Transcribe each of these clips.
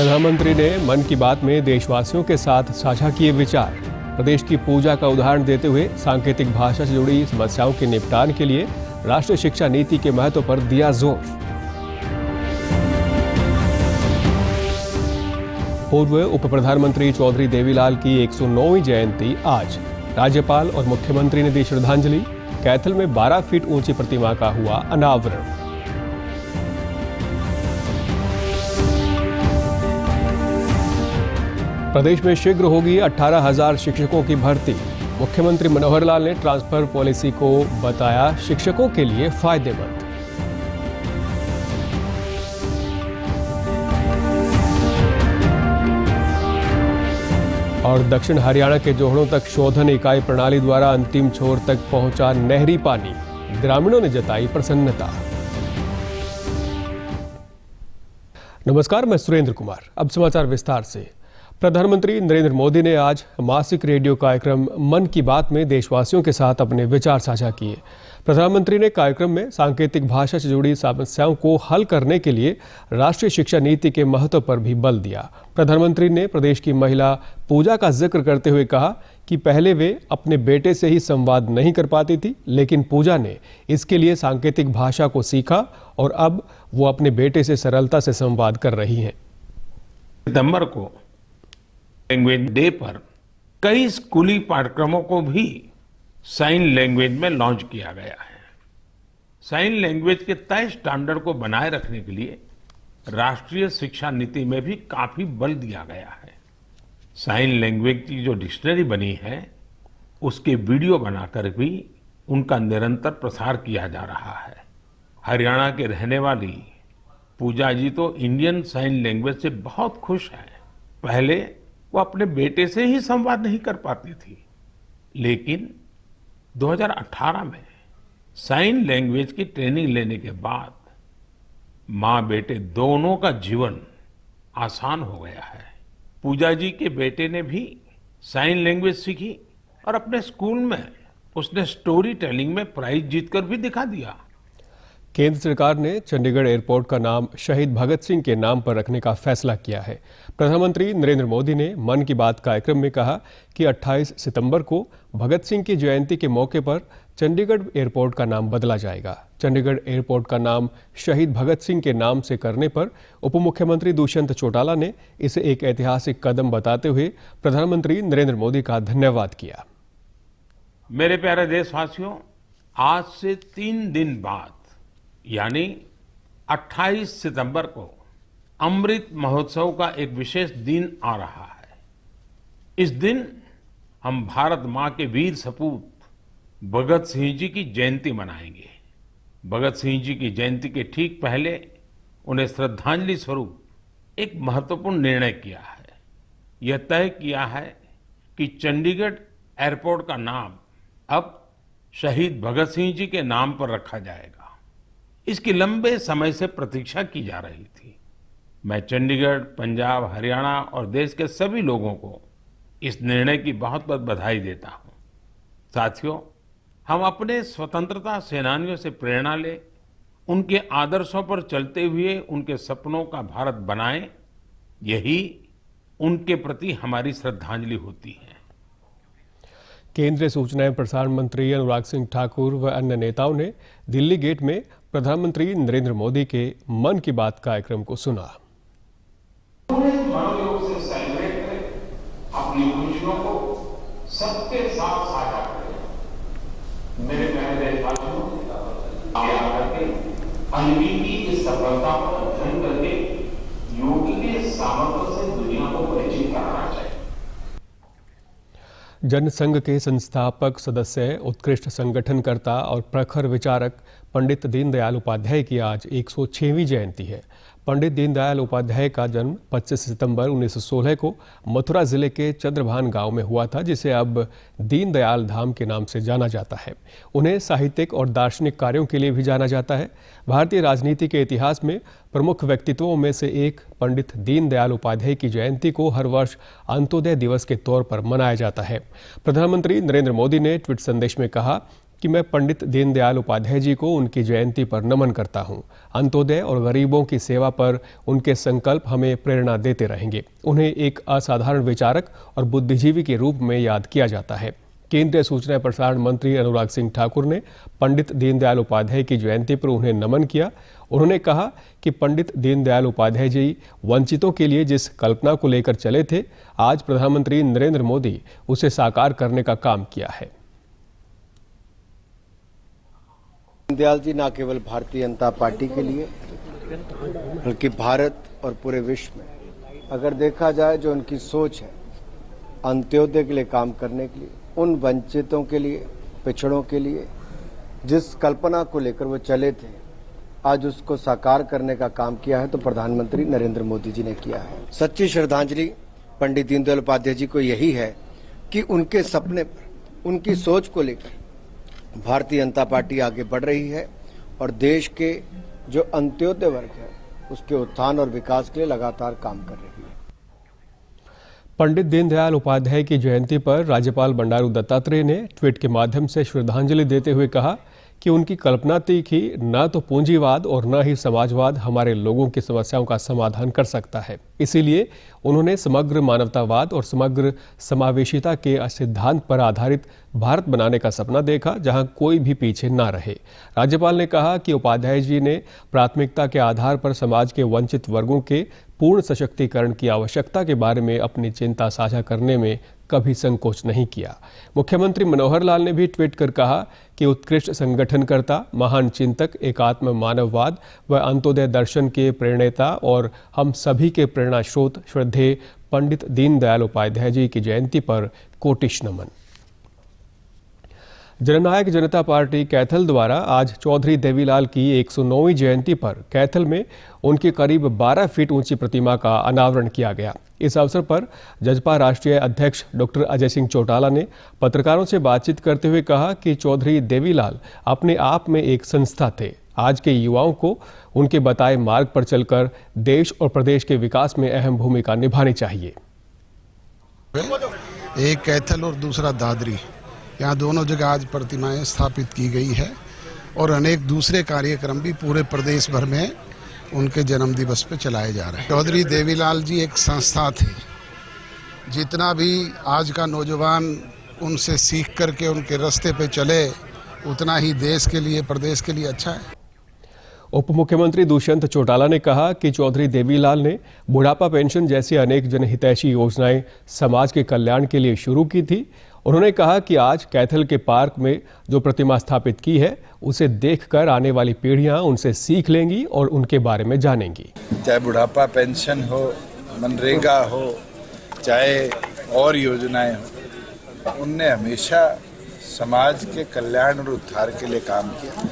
प्रधानमंत्री ने मन की बात में देशवासियों के साथ साझा किए विचार। प्रदेश की पूजा का उदाहरण देते हुए सांकेतिक भाषा से जुड़ी समस्याओं के निपटान के लिए राष्ट्रीय शिक्षा नीति के महत्व पर दिया जोर। पूर्व उप प्रधानमंत्री चौधरी देवीलाल की 109वीं जयंती आज। राज्यपाल और मुख्यमंत्री ने दी श्रद्धांजलि। कैथल में 12 फीट ऊंची प्रतिमा का हुआ अनावरण। प्रदेश में शीघ्र होगी 18,000 शिक्षकों की भर्ती। मुख्यमंत्री मनोहर लाल ने ट्रांसफर पॉलिसी को बताया शिक्षकों के लिए फायदेमंद। और दक्षिण हरियाणा के जोहड़ों तक शोधन इकाई प्रणाली द्वारा अंतिम छोर तक पहुंचा नहरी पानी। ग्रामीणों ने जताई प्रसन्नता। नमस्कार, मैं सुरेंद्र कुमार। अब समाचार विस्तार से। प्रधानमंत्री नरेंद्र मोदी ने आज मासिक रेडियो कार्यक्रम मन की बात में देशवासियों के साथ अपने विचार साझा किए। प्रधानमंत्री ने कार्यक्रम में सांकेतिक भाषा से जुड़ी समस्याओं को हल करने के लिए राष्ट्रीय शिक्षा नीति के महत्व पर भी बल दिया। प्रधानमंत्री ने प्रदेश की महिला पूजा का जिक्र करते हुए कहा कि पहले वे अपने बेटे से ही संवाद नहीं कर पाती थी, लेकिन पूजा ने इसके लिए सांकेतिक भाषा को सीखा और अब वो अपने बेटे से सरलता से संवाद कर रही हैं। सितंबर को लैंग्वेज डे पर कई स्कूली पाठ्यक्रमों को भी साइन लैंग्वेज में लॉन्च किया गया है। साइन लैंग्वेज के तय स्टैंडर्ड को बनाए रखने के लिए राष्ट्रीय शिक्षा नीति में भी काफी बल दिया गया है। साइन लैंग्वेज की जो डिक्शनरी बनी है, उसके वीडियो बनाकर भी उनका निरंतर प्रसार किया जा रहा है। हरियाणा के रहने वाली पूजा जी तो इंडियन साइन लैंग्वेज से बहुत खुश हैं। पहले वो अपने बेटे से ही संवाद नहीं कर पाती थी, लेकिन 2018 में साइन लैंग्वेज की ट्रेनिंग लेने के बाद माँ बेटे दोनों का जीवन आसान हो गया है। पूजा जी के बेटे ने भी साइन लैंग्वेज सीखी और अपने स्कूल में उसने स्टोरी टेलिंग में प्राइज जीतकर भी दिखा दिया। केंद्र सरकार ने चंडीगढ़ एयरपोर्ट का नाम शहीद भगत सिंह के नाम पर रखने का फैसला किया है। प्रधानमंत्री नरेंद्र मोदी ने मन की बात कार्यक्रम में कहा कि 28 सितंबर को भगत सिंह की जयंती के मौके पर चंडीगढ़ एयरपोर्ट का नाम बदला जाएगा। चंडीगढ़ एयरपोर्ट का नाम शहीद भगत सिंह के नाम से करने पर उप मुख्यमंत्री दुष्यंत चौटाला ने इसे एक ऐतिहासिक कदम बताते हुए प्रधानमंत्री नरेंद्र मोदी का धन्यवाद किया। मेरे प्यारे देशवासियों, आज से 3 दिन बाद यानी 28 सितंबर को अमृत महोत्सव का एक विशेष दिन आ रहा है। इस दिन हम भारत मां के वीर सपूत भगत सिंह जी की जयंती मनाएंगे। भगत सिंह जी की जयंती के ठीक पहले उन्हें श्रद्धांजलि स्वरूप एक महत्वपूर्ण निर्णय किया है। यह तय किया है कि चंडीगढ़ एयरपोर्ट का नाम अब शहीद भगत सिंह जी के नाम पर रखा जाएगा। इसकी लंबे समय से प्रतीक्षा की जा रही थी। मैं चंडीगढ़, पंजाब, हरियाणा और देश के सभी लोगों को इस निर्णय की बहुत बहुत बधाई देता हूं। साथियों, हम अपने स्वतंत्रता सेनानियों से प्रेरणा लें, उनके आदर्शों पर चलते हुए उनके सपनों का भारत बनाएं। यही उनके प्रति हमारी श्रद्धांजलि होती है। केंद्रीय सूचना एवं प्रसारण मंत्री अनुराग सिंह ठाकुर व अन्य नेताओं ने दिल्ली गेट में प्रधानमंत्री नरेंद्र मोदी के मन की बात कार्यक्रम को सुना। पूरे मनोयोग से सेलिब्रेट करें, अपनी खुशियों को सबके साथ साझा करें। मेरे प्यारे देशवासियों, आगे आकर के अन्वी की इस सफलता पर अध्ययन करके योग के सामर्थ्य से दुनिया को परिचित कराना चाहिए। जनसंघ के संस्थापक सदस्य, उत्कृष्ट संगठनकर्ता और प्रखर विचारक पंडित दीनदयाल उपाध्याय की आज 106वीं जयंती है। पंडित दीनदयाल उपाध्याय का जन्म 25 सितंबर 1916 को मथुरा जिले के चंद्रभान गांव में हुआ था, जिसे अब दीनदयाल धाम के नाम से जाना जाता है। उन्हें साहित्यिक और दार्शनिक कार्यों के लिए भी जाना जाता है। भारतीय राजनीति के इतिहास में प्रमुख व्यक्तित्वों में से एक पंडित दीनदयाल उपाध्याय की जयंती को हर वर्ष अंत्योदय दिवस के तौर पर मनाया जाता है। प्रधानमंत्री नरेंद्र मोदी ने ट्वीट संदेश में कहा कि मैं पंडित दीनदयाल उपाध्याय जी को उनकी जयंती पर नमन करता हूं। अंत्योदय और गरीबों की सेवा पर उनके संकल्प हमें प्रेरणा देते रहेंगे। उन्हें एक असाधारण विचारक और बुद्धिजीवी के रूप में याद किया जाता है। केंद्रीय सूचना प्रसारण मंत्री अनुराग सिंह ठाकुर ने पंडित दीनदयाल उपाध्याय की जयंती पर उन्हें नमन किया। उन्होंने कहा कि पंडित दीनदयाल उपाध्याय जी वंचितों के लिए जिस कल्पना को लेकर चले थे, आज प्रधानमंत्री नरेंद्र मोदी उसे साकार करने का काम किया है। दीनदयाल जी न केवल भारतीय जनता पार्टी के लिए बल्कि भारत और पूरे विश्व में अगर देखा जाए जो उनकी सोच है अंत्योदय के लिए काम करने के लिए, उन वंचितों के लिए, पिछड़ों के लिए जिस कल्पना को लेकर वो चले थे, आज उसको साकार करने का काम किया है तो प्रधानमंत्री नरेंद्र मोदी जी ने किया है। सच्ची श्रद्धांजलि पंडित दीनदयाल उपाध्याय जी को यही है कि उनके सपने पर, उनकी सोच को लेकर भारतीय जनता पार्टी आगे बढ़ रही है और देश के जो अंत्योदय वर्ग है उसके उत्थान और विकास के लिए लगातार काम कर रही है। पंडित दीनदयाल उपाध्याय की जयंती पर राज्यपाल बंडारू दत्तात्रेय ने ट्वीट के माध्यम से श्रद्धांजलि देते हुए कहा कि उनकी कल्पना थी कि न तो पूंजीवाद और न ही समाजवाद हमारे लोगों की समस्याओं का समाधान कर सकता है। इसीलिए उन्होंने समग्र मानवतावाद और समग्र समावेशिता के सिद्धांत पर आधारित भारत बनाने का सपना देखा, जहां कोई भी पीछे ना रहे। राज्यपाल ने कहा कि उपाध्याय जी ने प्राथमिकता के आधार पर समाज के वंचित वर्गों के पूर्ण सशक्तिकरण की आवश्यकता के बारे में अपनी चिंता साझा करने में कभी संकोच नहीं किया। मुख्यमंत्री मनोहर लाल ने भी ट्वीट कर कहा कि उत्कृष्ट संगठनकर्ता, महान चिंतक, एकात्म मानववाद व अंत्योदय दर्शन के प्रेरणेता और हम सभी के प्रेरणा स्रोत श्रद्धेय पंडित दीनदयाल उपाध्याय जी की जयंती पर कोटिश नमन। जननायक जनता पार्टी कैथल द्वारा आज चौधरी देवीलाल की 109वीं जयंती पर कैथल में उनकी करीब 12 फीट ऊंची प्रतिमा का अनावरण किया गया। इस अवसर पर जजपा राष्ट्रीय अध्यक्ष डॉक्टर अजय सिंह चौटाला ने पत्रकारों से बातचीत करते हुए कहा कि चौधरी देवीलाल अपने आप में एक संस्था थे। आज के युवाओं को उनके बताए मार्ग पर चलकर देश और प्रदेश के विकास में अहम भूमिका निभानी चाहिए। एक कैथल और दूसरा दादरी, यहाँ दोनों जगह आज प्रतिमाएं स्थापित की गई है और अनेक दूसरे कार्यक्रम भी पूरे प्रदेश भर में उनके जन्म दिवस पे चलाए जा रहे हैं। चौधरी देवीलाल जी एक संस्था थी। जितना भी आज का नौजवान उनसे सीख करके उनके रास्ते पे चले, उतना ही देश के लिए, प्रदेश के लिए अच्छा है। उप मुख्यमंत्री दुष्यंत चौटाला ने कहा कि चौधरी देवीलाल ने बुढ़ापा पेंशन जैसी अनेक जनहितैषी योजनाएं समाज के कल्याण के लिए शुरू की थी। उन्होंने कहा कि आज कैथल के पार्क में जो प्रतिमा स्थापित की है, उसे देखकर आने वाली पीढ़ियां उनसे सीख लेंगी और उनके बारे में जानेंगी। चाहे बुढ़ापा पेंशन हो, मनरेगा हो, चाहे और योजनाएं हो, उनने हमेशा समाज के कल्याण और उद्धार के लिए काम किया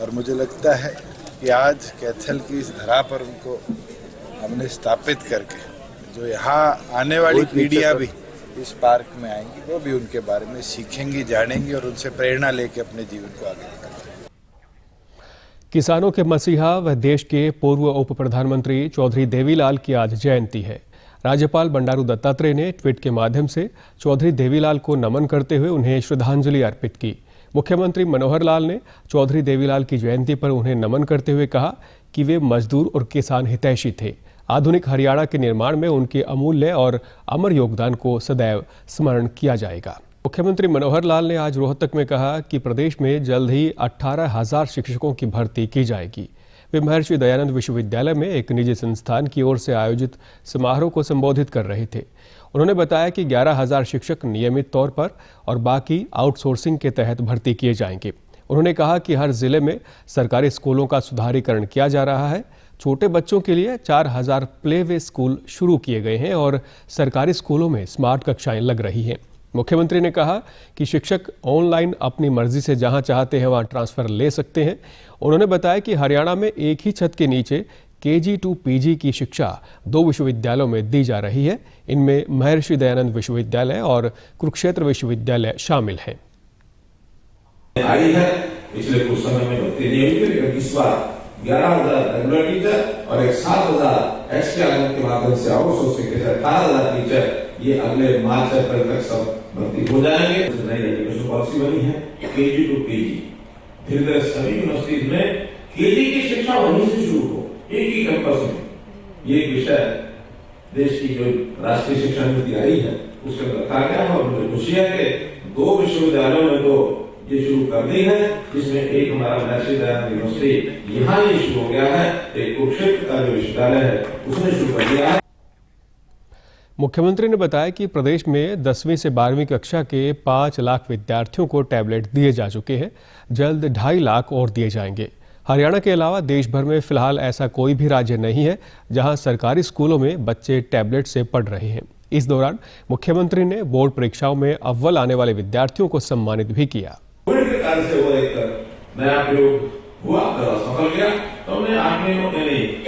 और मुझे लगता है कि आज कैथल की इस धरा पर उनको हमने स्थापित करके जो यहाँ आने वाली पीढ़ियां भी इस पार्क में आएंगी, वो भी उनके बारे में सीखेंगी, जानेंगी और उनसे प्रेरणा लेके अपने जीवन को आगे निकालेंगे। किसानों के मसीहा व देश के पूर्व उप प्रधानमंत्री चौधरी देवीलाल की आज जयंती है। राज्यपाल बंडारू दत्तात्रेय ने ट्वीट के माध्यम से चौधरी देवीलाल को नमन करते हुए उन्हें श्रद्धांजलि अर्पित की। मुख्यमंत्री मनोहर लाल ने चौधरी देवीलाल की जयंती पर उन्हें नमन करते हुए कहा कि वे मजदूर और किसान हितैषी थे। आधुनिक हरियाणा के निर्माण में उनके अमूल्य और अमर योगदान को सदैव स्मरण किया जाएगा। मुख्यमंत्री मनोहर लाल ने आज रोहतक में कहा कि प्रदेश में जल्द ही 18,000 शिक्षकों की भर्ती की जाएगी। वे महर्षि दयानंद विश्वविद्यालय में एक निजी संस्थान की ओर से आयोजित समारोह को संबोधित कर रहे थे। उन्होंने बताया कि 11,000 शिक्षक नियमित तौर पर और बाकी आउटसोर्सिंग के तहत भर्ती किए जाएंगे। उन्होंने कहा कि हर जिले में सरकारी स्कूलों का सुधारीकरण किया जा रहा है। छोटे बच्चों के लिए 4,000 प्ले वे स्कूल शुरू किए गए हैं और सरकारी स्कूलों में स्मार्ट कक्षाएं लग रही हैं। मुख्यमंत्री ने कहा कि शिक्षक ऑनलाइन अपनी मर्जी से जहां चाहते हैं वहां ट्रांसफर ले सकते हैं। उन्होंने बताया कि हरियाणा में एक ही छत के नीचे KG to PG की शिक्षा 2 विश्वविद्यालयों में दी जा रही है। इनमें महर्षि दयानंद विश्वविद्यालय और कुरुक्षेत्र विश्वविद्यालय शामिल हैं। आई है पिछले कुछ समय में भर्ती नहीं हुई, लेकिन इस बार 11,000 रेगुलर टीचर और 7,000 एक्स्ट्रा के माध्यम से आउटसोर्सिंग के 18,000 टीचर ये अगले मार्च अप्रैल तक सब भर्ती हो जाएंगे। नई एजुकेशन पॉलिसी बनी है KG to KG। धीरे धीरे सभी यूनिवर्सिटीज में KG की शिक्षा वहीं से शुरू हो, एक ही कैंपस में। ये एक विषय देश की जो राष्ट्रीय शिक्षा नीति आई है उसके अंदर रखा गया है, और मुझे खुशी है कि 2 विश्वविद्यालयों में तो ये शुरू कर दी है, जिसमें एक हमारा महर्षि दयानंद यूनिवर्सिटी यहाँ ये शुरू हो गया है, एक कुरुक्षेत्र का जो विश्वविद्यालय है उसने शुरू कर दिया है। मुख्यमंत्री ने बताया कि प्रदेश में 10वीं से 12वीं कक्षा के 5 लाख विद्यार्थियों को टैबलेट दिए जा चुके हैं। जल्द 2.5 लाख और दिए जाएंगे। हरियाणा के अलावा देश भर में फिलहाल ऐसा कोई भी राज्य नहीं है जहां सरकारी स्कूलों में बच्चे टैबलेट से पढ़ रहे हैं। इस दौरान मुख्यमंत्री ने बोर्ड परीक्षाओं में अव्वल आने वाले विद्यार्थियों को सम्मानित भी किया। कोविड के कारण से वो एक नया प्रयोग हुआ, सफल गया, तो हमने 8वीं में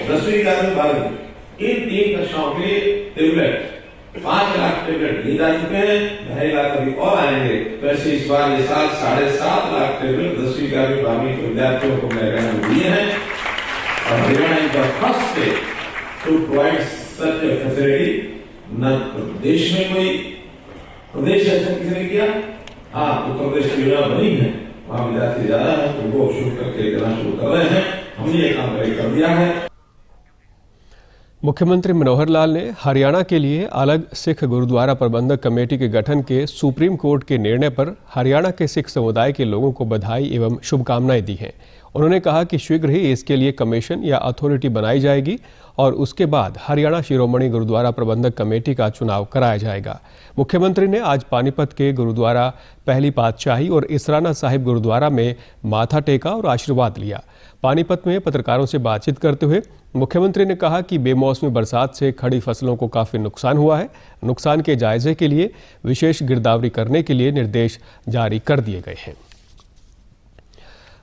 10वीं 11वीं 12वीं इन 3 कक्षाओं के टेबलेट 5 लाख टेबलेट दिए जा चुके हैं। 2.5 लाख अभी और आएंगे। वैसे इस बार ये साल 7.5 लाख टेबलेट 10वीं 11वीं 12वीं के विद्यार्थियों को हरियाणा में दिए हैं। और Haryana is the first state to provide such a facility. न देश में कोई प्रदेश ऐसा किसी ने किया। हाँ, उत्तर प्रदेश की योजना बनी है, वहां विद्यार्थी ज्यादा है तो वो शुरू करके देना शुरू कर रहे हैं। हमने ये काम कर दिया है। मुख्यमंत्री मनोहर लाल ने हरियाणा के लिए अलग सिख गुरुद्वारा प्रबंधक कमेटी के गठन के सुप्रीम कोर्ट के निर्णय पर हरियाणा के सिख समुदाय के लोगों को बधाई एवं शुभकामनाएं दी हैं। उन्होंने कहा कि शीघ्र ही इसके लिए कमीशन या अथॉरिटी बनाई जाएगी और उसके बाद हरियाणा शिरोमणि गुरुद्वारा प्रबंधक कमेटी का चुनाव कराया जाएगा। मुख्यमंत्री ने आज पानीपत के गुरुद्वारा पहली पातशाही और इसराना साहिब गुरुद्वारा में माथा टेका और आशीर्वाद लिया। पानीपत में पत्रकारों से बातचीत करते हुए मुख्यमंत्री ने कहा कि बेमौसमी बरसात से खड़ी फसलों को काफ़ी नुकसान हुआ है। नुकसान के जायजे के लिए विशेष गिरदावरी करने के लिए निर्देश जारी कर दिए गए हैं।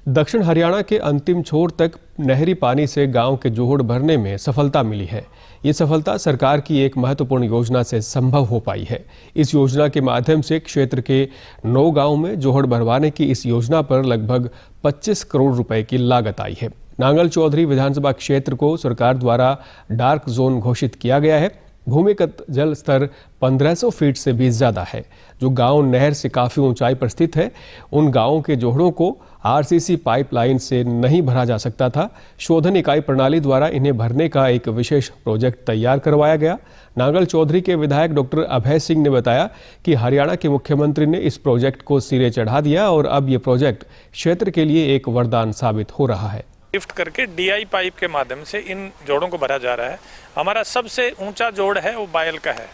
दक्षिण हरियाणा के अंतिम छोर तक नहरी पानी से गांव के जोहड़ भरने में सफलता मिली है। ये सफलता सरकार की एक महत्वपूर्ण योजना से संभव हो पाई है। इस योजना के माध्यम से क्षेत्र के 9 गांव में जोहड़ भरवाने की इस योजना पर लगभग 25 करोड़ रुपए की लागत आई है। नांगल चौधरी विधानसभा क्षेत्र को सरकार द्वारा डार्क जोन घोषित किया गया है। भूमिगत जल स्तर 1500 फीट से भी ज़्यादा है। जो गांव नहर से काफ़ी ऊंचाई पर स्थित है, उन गांवों के जोहड़ों को RCC पाइपलाइन से नहीं भरा जा सकता था। शोधन इकाई प्रणाली द्वारा इन्हें भरने का एक विशेष प्रोजेक्ट तैयार करवाया गया। नांगल चौधरी के विधायक डॉक्टर अभय सिंह ने बताया कि हरियाणा के मुख्यमंत्री ने इस प्रोजेक्ट को सिरे चढ़ा दिया और अब ये प्रोजेक्ट क्षेत्र के लिए एक वरदान साबित हो रहा है। लिफ्ट करके DI पाइप के माध्यम से इन जोड़ों को भरा जा रहा है। हमारा सबसे ऊंचा जोड़ है वो बायल का है।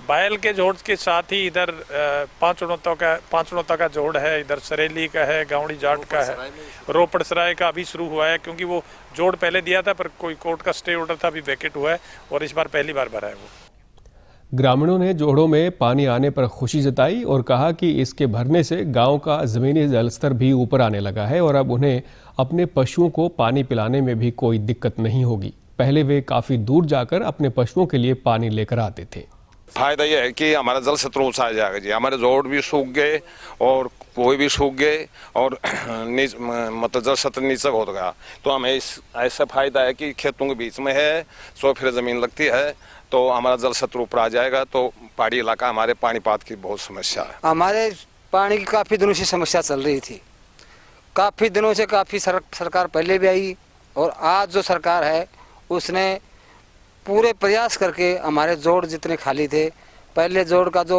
बायल के जोड़ के साथ ही इधर पांचड़ों का जोड़ है, इधर सरेली का है, गावड़ी जाट का है, रोपड़ सराय का अभी शुरू हुआ है क्योंकि वो जोड़ पहले दिया था पर कोई कोर्ट का स्टे ऑर्डर था, अभी वैकेट हुआ है और इस बार पहली बार भरा है वो। ग्रामीणों ने जोड़ों में पानी आने पर खुशी जताई और कहा कि इसके भरने से गांव का जमीनी जलस्तर भी ऊपर आने लगा है और अब उन्हें अपने पशुओं को पानी पिलाने में भी कोई दिक्कत नहीं होगी। पहले वे काफी दूर जाकर अपने पशुओं के लिए पानी लेकर आते थे। फायदा यह है कि हमारा जल स्तर ऊंचा आ जाएगा जी। हमारे जोड़ भी सूख गए और कोई भी सूख गए और मतलब जल स्तर नीचे हो गया, तो हमें ऐसा फायदा है कि खेतों के बीच में है, 100 फीट जमीन लगती है, तो हमारा जल स्तर ऊपर आ जाएगा। तो पहाड़ी इलाका हमारे पानीपात की बहुत समस्या है। हमारे पानी की काफ़ी दिनों से समस्या चल रही थी, काफ़ी दिनों से काफ़ी सरकार पहले भी आई और आज जो सरकार है उसने पूरे प्रयास करके हमारे जोड़ जितने खाली थे, पहले जोड़ का जो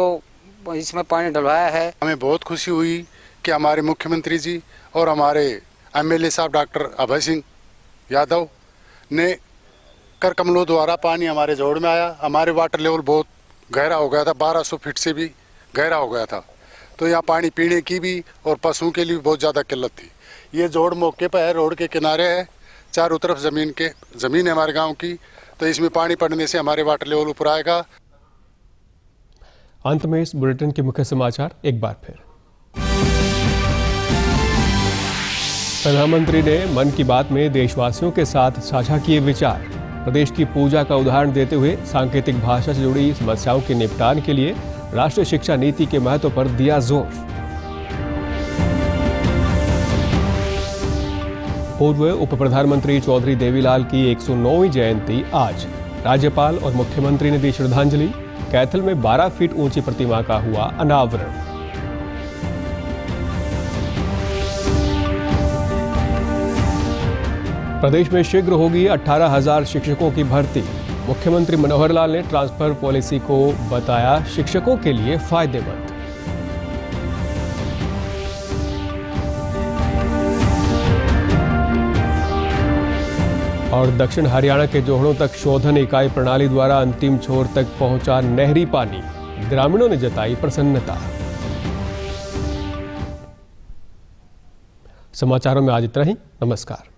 इसमें पानी डलवाया है। हमें बहुत खुशी हुई कि हमारे मुख्यमंत्री जी और हमारे MLA साहब डॉक्टर अभय सिंह यादव ने कर कमलों द्वारा पानी हमारे जोड़ में आया। हमारे वाटर लेवल बहुत गहरा हो गया था, 1200 फीट से भी गहरा हो गया था, तो यहाँ पानी पीने की भी और पशुओं के लिए भी बहुत ज़्यादा किल्लत थी। ये जोड़ मौके पर है, रोड के किनारे है, चारों तरफ ज़मीन है हमारे गांव की, तो इसमें पानी पड़ने से हमारे वाटर लेवल ऊपर आएगा। अंत में इस बुलेटिन के मुख्य समाचार एक बार फिर। प्रधानमंत्री ने मन की बात में देशवासियों के साथ साझा किए विचार। प्रदेश की पूजा का उदाहरण देते हुए सांकेतिक भाषा से जुड़ी समस्याओं के निपटान के लिए राष्ट्रीय शिक्षा नीति के महत्व पर दिया जोर। पूर्व उप प्रधानमंत्री चौधरी देवीलाल की 109वीं जयंती आज। राज्यपाल और मुख्यमंत्री ने दी श्रद्धांजलि। कैथल में 12 फीट ऊंची प्रतिमा का हुआ अनावरण। प्रदेश में शीघ्र होगी 18,000 शिक्षकों की भर्ती। मुख्यमंत्री मनोहर लाल ने ट्रांसफर पॉलिसी को बताया शिक्षकों के लिए फायदेमंद। और दक्षिण हरियाणा के जोहड़ों तक शोधन इकाई प्रणाली द्वारा अंतिम छोर तक पहुंचा नहरी पानी, ग्रामीणों ने जताई प्रसन्नता। समाचारों में आज इतना ही। नमस्कार।